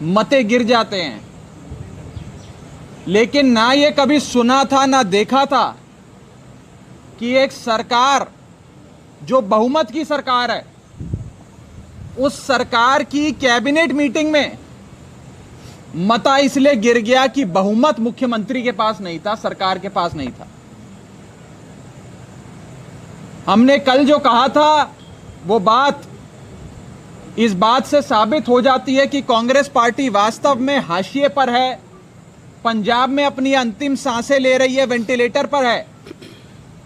मते गिर जाते हैं। लेकिन ना ये कभी सुना था ना देखा था कि एक सरकार जो बहुमत की सरकार है, उस सरकार की कैबिनेट मीटिंग में मता इसलिए गिर गया कि बहुमत मुख्यमंत्री के पास नहीं था, सरकार के पास नहीं था। हमने कल जो कहा था वो बात इस बात से साबित हो जाती है कि कांग्रेस पार्टी वास्तव में हाशिए पर है, पंजाब में अपनी अंतिम सांसें ले रही है, वेंटिलेटर पर है।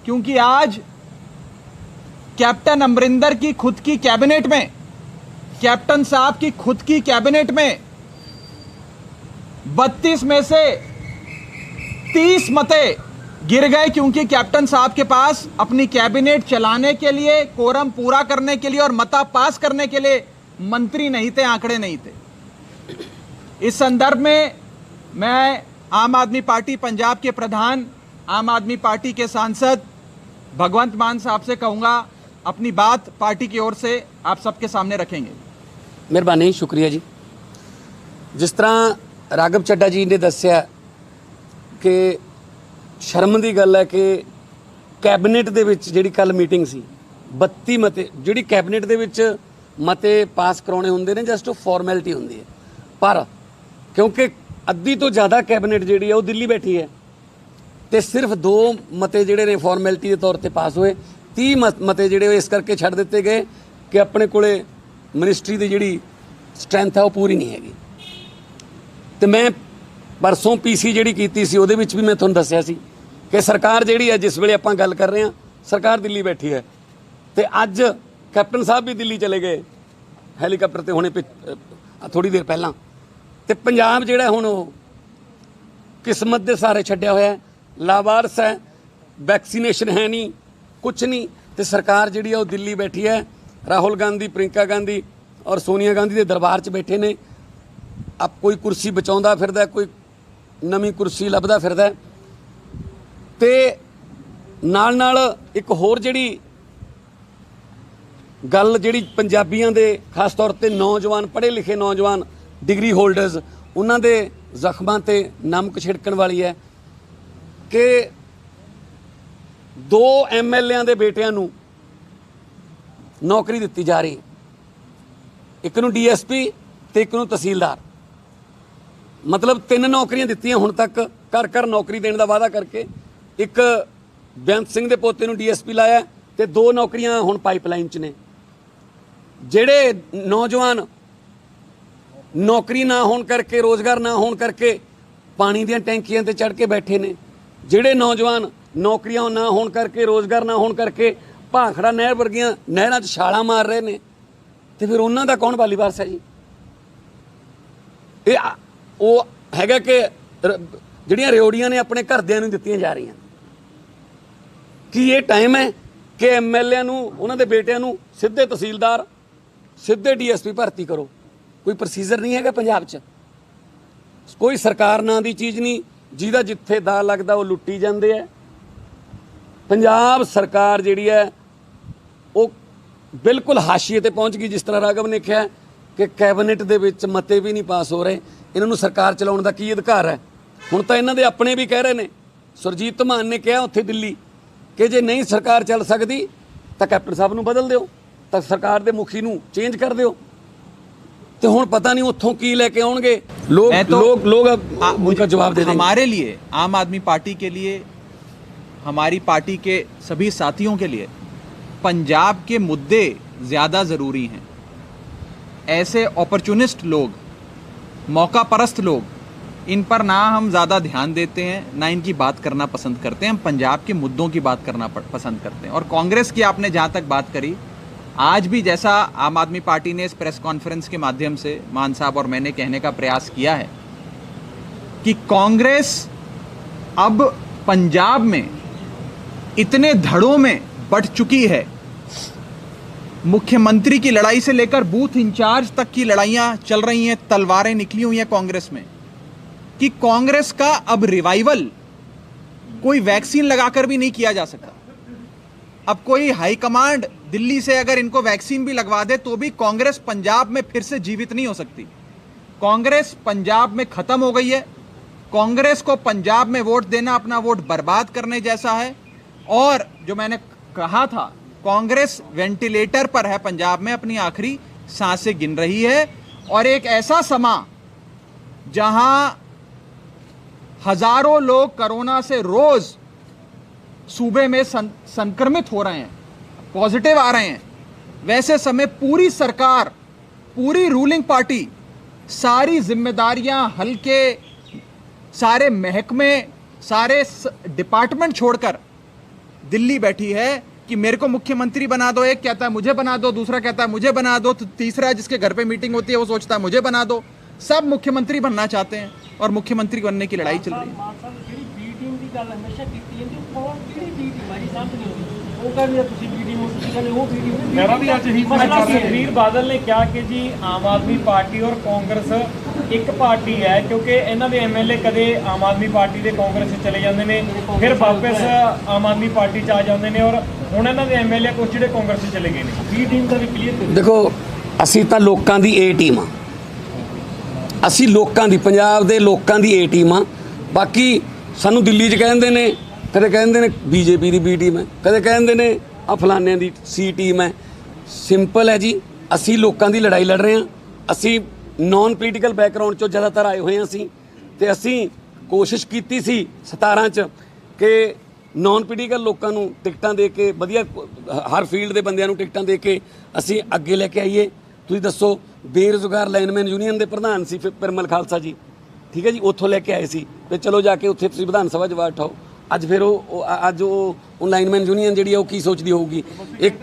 क्योंकि आज कैप्टन अमरिंदर की खुद की कैबिनेट में, कैप्टन साहब की खुद की कैबिनेट में 32 में से 30 मते गिर गए, क्योंकि कैप्टन साहब के पास अपनी कैबिनेट चलाने के लिए, कोरम पूरा करने के लिए और मता पास करने के लिए मंत्री नहीं थे, आंकड़े नहीं थे। इस संदर्भ में मैं आम आदमी पार्टी पंजाब के प्रधान, आम आदमी पार्टी के सांसद भगवंत मान साहब से कहूंगा, अपनी बात पार्टी की ओर से आप सबके सामने रखेंगे। मेहरबानी, शुक्रिया जी। जिस तरह राघव ਚੱਡਾ जी ने दस्या कि शर्म की गल है कि कैबिनेट ਦੇ ਵਿੱਚ ਜਿਹੜੀ ਕੱਲ ਮੀਟਿੰਗ ਸੀ 32 ਮਤੇ, ਜਿਹੜੀ कैबिनेट ਦੇ ਵਿੱਚ ਮਤੇ ਪਾਸ ਕਰਾਉਣੇ ਹੁੰਦੇ ਨੇ ਜਸਟ ਫਾਰਮੈਲਿਟੀ ਹੁੰਦੀ ਹੈ, ਪਰ ਕਿਉਂਕਿ ਅੱਧੀ ਤੋਂ ਜ਼ਿਆਦਾ कैबिनेट ਜਿਹੜੀ ਹੈ ਉਹ ਦਿੱਲੀ ਬੈਠੀ ਹੈ ਤੇ ਸਿਰਫ 2 ਮਤੇ ਜਿਹੜੇ ਨੇ ਫਾਰਮੈਲਿਟੀ ਦੇ ਤੌਰ ਤੇ ਪਾਸ ਹੋਏ, 30 ਮਤੇ ਜਿਹੜੇ ਇਸ ਕਰਕੇ ਛੱਡ ਦਿੱਤੇ ਗਏ ਕਿ ਆਪਣੇ ਕੋਲੇ ਮਿਨਿਸਟਰੀ ਦੀ ਜਿਹੜੀ ਸਟਰੈਂਥ ਹੈ ਉਹ ਪੂਰੀ ਨਹੀਂ ਹੈਗੀ। ਤੇ ਮੈਂ परसों पीसी ਜਿਹੜੀ ਕੀਤੀ ਸੀ ਉਹਦੇ ਵਿੱਚ ਵੀ ਮੈਂ ਤੁਹਾਨੂੰ ਦੱਸਿਆ ਸੀ ਕਿ ਸਰਕਾਰ ਜਿਹੜੀ ਹੈ, ਜਿਸ ਵੇਲੇ ਆਪਾਂ ਗੱਲ ਕਰ ਰਹੇ ਹਾਂ, ਸਰਕਾਰ ਦਿੱਲੀ ਬੈਠੀ ਹੈ ਤੇ ਅੱਜ ਕੈਪਟਨ ਸਾਹਿਬ ਵੀ ਦਿੱਲੀ ਚਲੇ ਗਏ ਹੈਲੀਕਾਪਟਰ ਤੇ ਹੁਣੇ ਥੋੜੀ ਦੇਰ ਪਹਿਲਾਂ। ਤੇ ਪੰਜਾਬ ਜਿਹੜਾ ਹੁਣ ਉਹ ਕਿਸਮਤ ਦੇ ਸਾਰੇ ਛੱਡਿਆ ਹੋਇਆ ਹੈ, ਲਾਵਾਰਸ ਹੈ, ਵੈਕਸੀਨੇਸ਼ਨ ਹੈ ਨਹੀਂ, ਕੁਛ ਨਹੀਂ, ਤੇ ਸਰਕਾਰ ਜਿਹੜੀ ਹੈ ਉਹ ਦਿੱਲੀ ਬੈਠੀ ਹੈ। ਰਾਹੁਲ ਗਾਂਧੀ, ਪ੍ਰਿयंका ਗਾਂਧੀ ਔਰ ਸੋਨੀਆ ਗਾਂਧੀ ਦੇ ਦਰਬਾਰ 'ਚ ਬੈਠੇ ਨੇ। अब कोई कुर्सी बचाउंदा फिरदा, कोई नवी कुर्सी लभदा फिरदा। ते नाल नाल एक होर जिहड़ी गल जिहड़ी पंजाबियां दे खास तौर ते नौजवान, पढ़े लिखे नौजवान, डिग्री होल्डर्स, उन्हां दे जख्मां ते नमक छिड़कण वाली है कि 2 MLA दे बेटियां नूं नौकरी दित्ती जा रही, एक नूं DSP ते एक नूं तहसीलदार। मतलब 3 नौकरियां दित्तियां हुण तक, घर घर नौकरी देने का वादा करके। एक बेअंत सिंह दे पोते नूं DSP लाया ते 2 नौकरियां हुण पाइपलाइन च ने। जिहड़े नौजवान नौकरी ना होने करके, रोज़गार ना होने करके पानी दीयां टैंकियां ते चढ़ के बैठे ने, जिहड़े नौजवान नौकरियां ना होने करके, रोज़गार ना होने करके भाखड़ा नहर वर्गियां नहरां 'च छालां मार रहे ने, ते फिर उन्हां दा कौन वालीवारस है जी? ये ਉਹ ਹੈਗਾ ਕਿ ਜਿਹੜੀਆਂ ਰਿਓੜੀਆਂ ਨੇ ਆਪਣੇ ਘਰਦਿਆਂ ਨੂੰ ਦਿੱਤੀਆਂ ਜਾ ਰਹੀਆਂ। ਕੀ ਇਹ ਟਾਈਮ ਹੈ ਕਿ MLA ਨੂੰ, ਉਹਨਾਂ ਦੇ ਬੇਟਿਆਂ ਨੂੰ ਸਿੱਧੇ ਤਹਿਸੀਲਦਾਰ, ਸਿੱਧੇ DSP ਭਰਤੀ ਕਰੋ? ਕੋਈ ਪ੍ਰੋਸੀਜਰ ਨਹੀਂ ਹੈਗਾ ਪੰਜਾਬ 'ਚ। ਕੋਈ ਸਰਕਾਰ ਨਾਂ ਦੀ ਚੀਜ਼ ਨਹੀਂ, ਜਿਹਦਾ ਜਿੱਥੇ ਦਾ ਲੱਗਦਾ ਉਹ ਲੁੱਟੀ ਜਾਂਦੇ ਹੈ। ਪੰਜਾਬ ਸਰਕਾਰ ਜਿਹੜੀ ਹੈ ਉਹ ਬਿਲਕੁਲ ਹਾਸ਼ੀਏ ਤੇ ਪਹੁੰਚ ਗਈ। ਜਿਸ ਤਰ੍ਹਾਂ ਰਾਘਵ ਨੇ ਕਿਹਾ ਕਿ ਕੈਬਨਿਟ ਦੇ ਵਿੱਚ ਮਤੇ ਵੀ ਨਹੀਂ ਪਾਸ ਹੋ ਰਹੇ, ਇਹਨਾਂ ਨੂੰ ਸਰਕਾਰ ਚਲਾਉਣ ਦਾ ਕੀ ਅਧਿਕਾਰ ਹੈ? ਹੁਣ ਤਾਂ ਇਹਨਾਂ ਦੇ ਆਪਣੇ ਵੀ ਕਹਿ ਰਹੇ ਨੇ, ਸੁਰਜੀਤ ਧਮਾਨ ਨੇ ਕਿਹਾ ਉੱਥੇ ਦਿੱਲੀ ਕਿ ਜੇ ਨਹੀਂ ਸਰਕਾਰ ਚੱਲ ਸਕਦੀ ਤਾਂ ਕੈਪਟਨ ਸਾਹਿਬ ਨੂੰ ਬਦਲ ਦਿਓ, ਤਾਂ ਸਰਕਾਰ ਦੇ ਮੁਖੀ ਨੂੰ ਚੇਂਜ ਕਰ ਦਿਓ। ਤੇ ਹੁਣ पता नहीं ਉੱਥੋਂ ਕੀ ਲੈ ਕੇ ਆਉਣਗੇ लोग उनका जवाब दे देंगे। हमारे लिए, आम आदमी पार्टी के लिए, हमारी पार्टी के सभी साथियों के लिए पंजाब के मुद्दे ज़्यादा ज़रूरी हैं। ऐसे अपॉर्चुनिस्ट लोग, मौका परस्त लोग, इन पर ना हम ज़्यादा ध्यान देते हैं, ना इनकी बात करना पसंद करते हैं। हम पंजाब के मुद्दों की बात करना पसंद करते हैं। और कांग्रेस की आपने जहाँ तक बात करी, आज भी जैसा आम आदमी पार्टी ने इस प्रेस कॉन्फ्रेंस के माध्यम से मान साहब और मैंने कहने का प्रयास किया है कि कांग्रेस अब पंजाब में इतने धड़ों में बट चुकी है, मुख्यमंत्री की लड़ाई से लेकर बूथ इंचार्ज तक की लड़ाइयां चल रही हैं, तलवारें निकली हुई हैं कांग्रेस में, कि कांग्रेस का अब रिवाइवल कोई वैक्सीन लगाकर भी नहीं किया जा सकता। अब कोई हाईकमांड दिल्ली से अगर इनको वैक्सीन भी लगवा दे तो भी कांग्रेस पंजाब में फिर से जीवित नहीं हो सकती। कांग्रेस पंजाब में खत्म हो गई है। कांग्रेस को पंजाब में वोट देना अपना वोट बर्बाद करने जैसा है। और जो मैंने कहा था, कांग्रेस वेंटिलेटर पर है पंजाब में, अपनी आखिरी सांसें गिन रही है। और एक ऐसा समा जहां हजारों लोग कोरोना से रोज सूबे में संक्रमित हो रहे हैं, पॉजिटिव आ रहे हैं, वैसे समय पूरी सरकार, पूरी रूलिंग पार्टी सारी जिम्मेदारियां हल्के, सारे महकमे, सारे डिपार्टमेंट छोड़कर दिल्ली बैठी है कि मेरे को मुख्यमंत्री बना दो। एक कहता है मुझे बना दो, दूसरा कहता है मुझे बना दो, तो तीसरा जिसके घर पे मीटिंग होती है वो सोचता है मुझे बना दो। सब मुख्यमंत्री बनना चाहते हैं और मुख्यमंत्री बनने की लड़ाई चल रही है। सुखबीर बादल ने कहा कि जी आम आदमी पार्टी और कांग्रेस एक पार्टी है, क्योंकि इन्हों के MLA कदे आम आदमी पार्टी के कांग्रेस चले जाते हैं, फिर वापस आम आदमी पार्टी आ जाते हैं, और हुण इन्हों के MLA कुछ जो कांग्रेस चले गए हैं। बी टीम का भी क्लीयर देखो, असी तो लोगों की ए टीम हाँ, असी लोगों की, पंजाब के लोगों की ए टीम हाँ। बाकी सानू दिल्ली च कहते हैं, कदे कहते हैं BJP की बी टीम है, कदे कहते हैं आ फलाने की C टीम है। सिंपल है जी, असी लोगों की लड़ाई लड़ रहे हैं। असी नॉन पोलीटिकल बैकग्राउंड चो ज़्यादातर आए हुए हैं असी, ते असी कोशिश की सी 17 च कि नॉन पोलीटिकल लोगों को टिकटां दे के, वधिया हर फील्ड के बंदियां नूं टिकटां दे के असी अगे लेके आईए। तुसीं दसो, बेरोजगार लाइनमैन यूनीयन के प्रधान सी पिरमल खालसा जी, ठीक है जी, उत्थों लैके आए सी, ते चलो जाके उत्थे तुसीं विधान सभा च आवाज़ उठाओ। अज फिर अज वो लाइनमैन यूनीयन जी की सोचती होगी। एक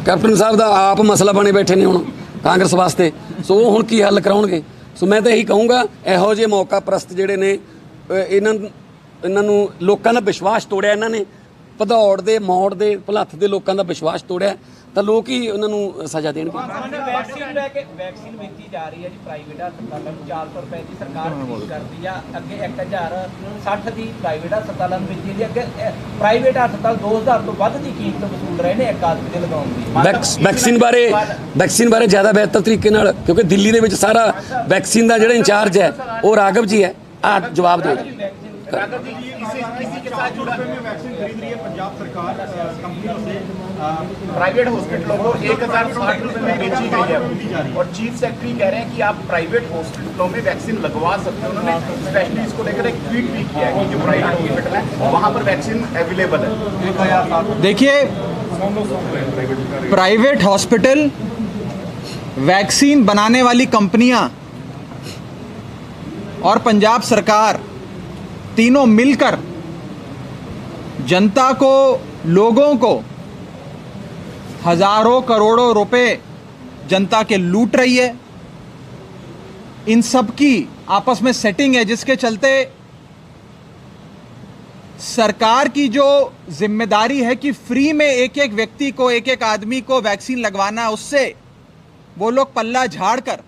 कैप्टन साहब का आप मसला बने बैठे ने हुण कांग्रेस वास्ते, सो हुण की हल कराउणगे। सो मैं तो यही कहूँगा, इहो जे मौका परस्त जिहड़े ने इन्हों लोगों का विश्वास तोड़िया, इन्होंने भदौड़ के मौड़ के भुलत्थ के लोगों का विश्वास तोड़िया, तो लोग ही उन्होंने सज़ा देंगे। वैक्सीन बेची जा रही है जी प्राइवेट हस्पतालों में, 400 रुपए की सरकार फीस करती है, अगे 1060 की प्राइवेट हस्पतालों में बेची है, अगे प्राइवेट हस्पताल 2000 तो वध की कीमत वसूल रहे हैं एक आदमी के लगाने की। वैक्सीन बारे ज़्यादा बेहतर तरीके नाल, क्योंकि दिल्ली के विच सारा वैक्सीन का जो इंचार्ज है वो राघव जी है। आ जवाब दो। किसी के साथ जुड़ा में वैक्सीन खरीद रही है पंजाब सरकार कंपनियों से, प्राइवेट हॉस्पिटलों को 1060 रुपए में बेची गई है, और चीफ सेक्रेटरी कह रहे हैं कि आप प्राइवेट हॉस्पिटलों में वैक्सीन लगवा सकते हैं। उन्होंने स्पेशली इसको लेकर एक ट्वीट भी किया है कि जो प्राइवेट हॉस्पिटल है वहाँ पर वैक्सीन अवेलेबल है। देखिए, प्राइवेट हॉस्पिटल, वैक्सीन बनाने वाली कंपनियां और पंजाब सरकार तीनों मिलकर जनता को, लोगों को हजारों करोड़ों रुपए जनता के लूट रही है। इन सब की आपस में सेटिंग है, जिसके चलते सरकार की जो जिम्मेदारी है कि फ्री में एक एक व्यक्ति को, एक एक आदमी को वैक्सीन लगवाना, उससे वो लोग पल्ला झाड़कर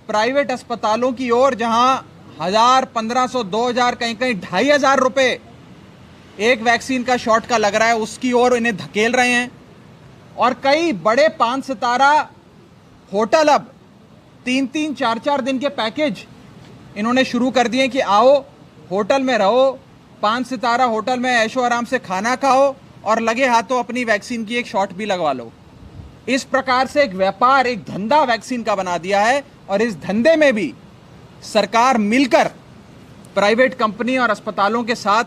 प्राइवेट अस्पतालों की ओर, जहां 1000, 1500, 2000, कहीं कहीं 2500 रुपए एक वैक्सीन का शॉट का लग रहा है, उसकी ओर इन्हें धकेल रहे हैं। और कई बड़े 5 सितारा होटल अब 3-3, 4-4 दिन के पैकेज इन्होंने शुरू कर दिए कि आओ होटल में रहो, 5 सितारा होटल में ऐशो आराम से खाना खाओ और लगे हाथों अपनी वैक्सीन की एक शॉट भी लगवा लो। इस प्रकार से एक व्यापार, एक धंधा वैक्सीन का बना दिया है, और इस धंधे में भी सरकार मिलकर प्राइवेट कंपनी और अस्पतालों के साथ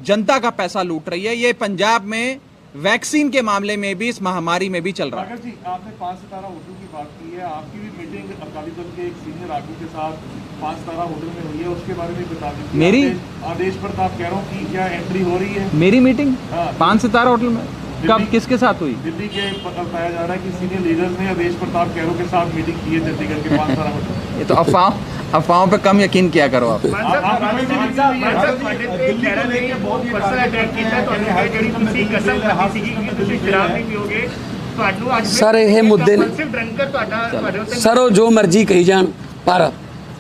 जनता का पैसा लूट रही है। ये पंजाब में वैक्सीन के मामले में भी, इस महामारी में भी चल रहा है। जी, आपने 5 सितारा होटल की बात की है, आपकी भी मीटिंग अकाली दल के एक सीनियर आगू के साथ 5 सितारा होटल में हुई है, उसके बारे में बता दीजिए। मेरी आदेश प्रताप कह रहा हूँ कि क्या एंट्री हो रही है? मेरी मीटिंग 5 सितारा होटल में कब, किसके साथ हुई? दिल्ली के बताया जा रहा है कि सीनियर लीडर्स ने आदेश प्रताप कैरो के साथ मीटिंग की है चंडीगढ़ के 5 सितारा होटल। ये तो अफवाहों पे कम यकीन किया करो आप। सर ये मुद्दे ने सर वो जो मर्जी कही जान, पर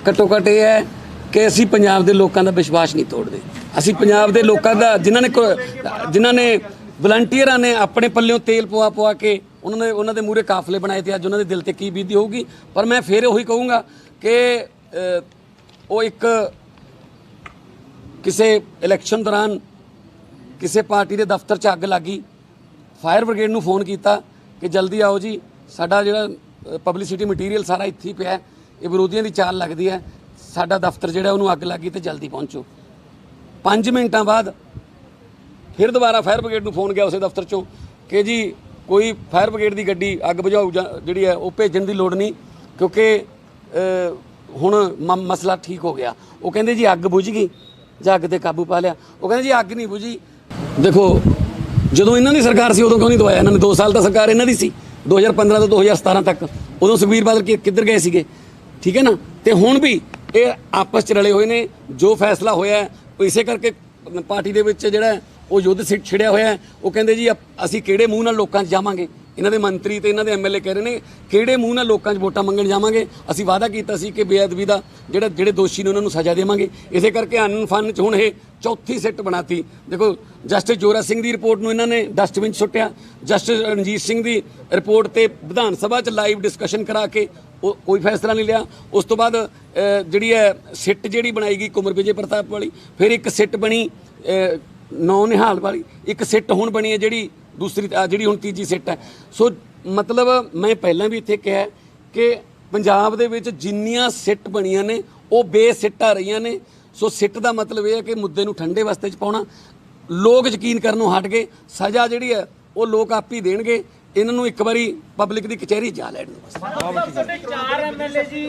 घट्टो घट्ट ये है कि असी पंजाब के लोगों का विश्वास नहीं तोड़ते। असी पंजाब के लोगों का जिन्होंने ਵਲੰਟੀਅਰਾਂ ਨੇ ਆਪਣੇ ਪੱਲਿਓਂ ਤੇਲ ਪਵਾ ਕੇ ਉਹਨਾਂ ਦੇ ਮੂਹਰੇ ਕਾਫਲੇ ਬਣਾਏ ਤੇ ਅੱਜ ਉਹਨਾਂ ਦੇ ਦਿਲ ਤੇ ਕੀ ਬੀਤੀ ਹੋਊਗੀ। ਪਰ ਮੈਂ ਫਿਰ ਉਹੀ ਕਹੂੰਗਾ ਕਿ ਉਹ ਇੱਕ ਕਿਸੇ ਇਲੈਕਸ਼ਨ ਦੌਰਾਨ ਕਿਸੇ ਪਾਰਟੀ ਦੇ ਦਫ਼ਤਰ 'ਚ ਅੱਗ ਲੱਗੀ, ਫਾਇਰ ਬ੍ਰਿਗੇਡ ਨੂੰ ਫੋਨ ਕੀਤਾ ਕਿ ਜਲਦੀ ਆਓ ਜੀ, ਸਾਡਾ ਜਿਹੜਾ ਪਬਲਿਸਿਟੀ ਮਟੀਰੀਅਲ ਸਾਰਾ ਇੱਥੇ ਹੀ ਪਿਆ, ਇਹ ਵਿਰੋਧੀਆਂ ਦੀ ਚਾਲ ਲੱਗਦੀ ਹੈ, ਸਾਡਾ ਦਫ਼ਤਰ ਜਿਹੜਾ ਉਹਨੂੰ ਅੱਗ ਲੱਗੀ ਤੇ ਜਲਦੀ ਪਹੁੰਚੋ। 5 ਮਿੰਟਾਂ ਬਾਅਦ ਫਿਰ ਦੁਬਾਰਾ ਫਾਇਰ ਬ੍ਰਿਗੇਡ ਨੂੰ ਫੋਨ ਗਿਆ ਉਸੇ ਦਫ਼ਤਰ 'ਚੋਂ ਕਿ ਜੀ ਕੋਈ ਫਾਇਰ ਬ੍ਰਿਗੇਡ ਦੀ ਗੱਡੀ ਅੱਗ ਬੁਝਾਊ ਜਿਹੜੀ ਹੈ ਉਹ ਭੇਜਣ ਦੀ ਲੋੜ ਨਹੀਂ, ਕਿਉਂਕਿ ਹੁਣ ਮਸਲਾ ਠੀਕ ਹੋ ਗਿਆ। ਉਹ ਕਹਿੰਦੇ ਜੀ ਅੱਗ ਬੁਝ ਗਈ ਜਾਂ ਅੱਗ ਤੇ ਕਾਬੂ ਪਾ ਲਿਆ। ਉਹ ਕਹਿੰਦੇ ਜੀ ਅੱਗ ਨਹੀਂ ਬੁਝੀ। ਦੇਖੋ ਜਦੋਂ ਇਹਨਾਂ ਦੀ ਸਰਕਾਰ ਸੀ ਉਦੋਂ ਕਿਉਂ ਨਹੀਂ ਦਵਾਇਆ ਇਹਨਾਂ ਨੇ? 2 ਸਾਲ ਤਾਂ ਸਰਕਾਰ ਇਹਨਾਂ ਦੀ ਸੀ, 2015 ਤੋਂ 2017 ਤੱਕ। ਉਦੋਂ ਸੁਖਬੀਰ ਬਾਦਲ ਕਿੱਧਰ ਗਏ ਸੀਗੇ? ਠੀਕ ਹੈ ਨਾ। ਤੇ ਹੁਣ ਵੀ ਇਹ ਆਪਸ 'ਚ ਰਲੇ ਹੋਏ ਨੇ। ਜੋ ਫੈਸਲਾ ਹੋਇਆ ਇਸੇ ਕਰਕੇ ਪਾਰਟੀ ਦੇ ਵਿੱਚ ਜਿਹੜਾ ਉਹ ਯੁੱਧ ਛਿੜਿਆ ਹੋਇਆ। ਉਹ ਕਹਿੰਦੇ ਜੀ ਅਸੀਂ ਕਿਹੜੇ ਮੂੰਹ ਨਾਲ ਲੋਕਾਂ 'ਚ ਜਾਵਾਂਗੇ? ਇਹਨਾਂ ਦੇ ਮੰਤਰੀ ਤੇ ਇਹਨਾਂ ਦੇ ਐਮਐਲਏ ਕਹਿ ਰਹੇ ਨੇ ਕਿਹੜੇ ਮੂੰਹ ਨਾਲ ਲੋਕਾਂ 'ਚ ਵੋਟਾਂ ਮੰਗਣ ਜਾਵਾਂਗੇ? ਅਸੀਂ ਵਾਅਦਾ ਕੀਤਾ ਸੀ ਕਿ ਬੇਅਦਬੀ ਦਾ ਜਿਹੜੇ ਦੋਸ਼ੀ ਨੇ ਉਹਨਾਂ ਨੂੰ ਸਜ਼ਾ ਦੇਵਾਂਗੇ। ਇਸੇ ਕਰਕੇ ਅਨਫਨ 'ਚ ਹੁਣ ਇਹ ਚੌਥੀ ਸਿੱਟ ਬਣਾਤੀ। ਦੇਖੋ ਜਸਟਿਸ ਜੋਰਾ ਸਿੰਘ ਦੀ ਰਿਪੋਰਟ ਨੂੰ ਇਹਨਾਂ ਨੇ ਡਸਟਬਿਨ 'ਚ ਸੁੱਟਿਆ। ਜਸਟਿਸ ਰਣਜੀਤ ਸਿੰਘ ਦੀ ਰਿਪੋਰਟ ਤੇ ਵਿਧਾਨ ਸਭਾ 'ਚ ਲਾਈਵ ਡਿਸਕਸ਼ਨ ਕਰਾ ਕੇ ਉਹ ਕੋਈ ਫੈਸਲਾ ਨਹੀਂ ਲਿਆ। ਉਸ ਤੋਂ ਬਾਅਦ ਜਿਹੜੀ ਹੈ ਸਿੱਟ ਜਿਹੜੀ ਬਣਾਈ ਗਈ ਕੁਮਰ ਵਿਜੇ ਪ੍ਰਤਾਪ ਵਾਲੀ, ਫਿਰ ਇੱਕ ਸਿੱਟ ਬਣੀ ਨੌ ਨਿਹਾਲ ਵਾਲੀ, ਇੱਕ ਸਿੱਟ ਹੁਣ ਬਣੀ ਹੈ ਜਿਹੜੀ ਦੂਸਰੀ ਜਿਹੜੀ ਹੁਣ ਤੀਜੀ ਸਿੱਟ ਹੈ। ਸੋ ਮਤਲਬ ਮੈਂ ਪਹਿਲਾਂ ਵੀ ਇੱਥੇ ਕਿਹਾ ਕਿ ਪੰਜਾਬ ਦੇ ਵਿੱਚ ਜਿੰਨੀਆਂ ਸਿੱਟ ਬਣੀਆਂ ਨੇ ਉਹ ਬੇਸਿੱਟ ਆ ਰਹੀਆਂ ਨੇ। ਸੋ ਸਿੱਟ ਦਾ ਮਤਲਬ ਇਹ ਹੈ ਕਿ ਮੁੱਦੇ ਨੂੰ ਠੰਡੇ ਵਸਤੇ 'ਚ ਪਾਉਣਾ। ਲੋਕ ਯਕੀਨ ਕਰਨੋਂ ਹਟ ਗਏ, ਸਜ਼ਾ ਜਿਹੜੀ ਹੈ ਉਹ ਲੋਕ ਆਪ ਹੀ ਦੇਣਗੇ। ਇਹਨਾਂ ਨੂੰ ਇੱਕ ਵਾਰੀ ਪਬਲਿਕ ਦੀ ਕਚਹਿਰੀ ਜਾ ਲੈਣ ਦਿਓ ਬਸ। 4 ਐਮਐਲਏ ਜੀ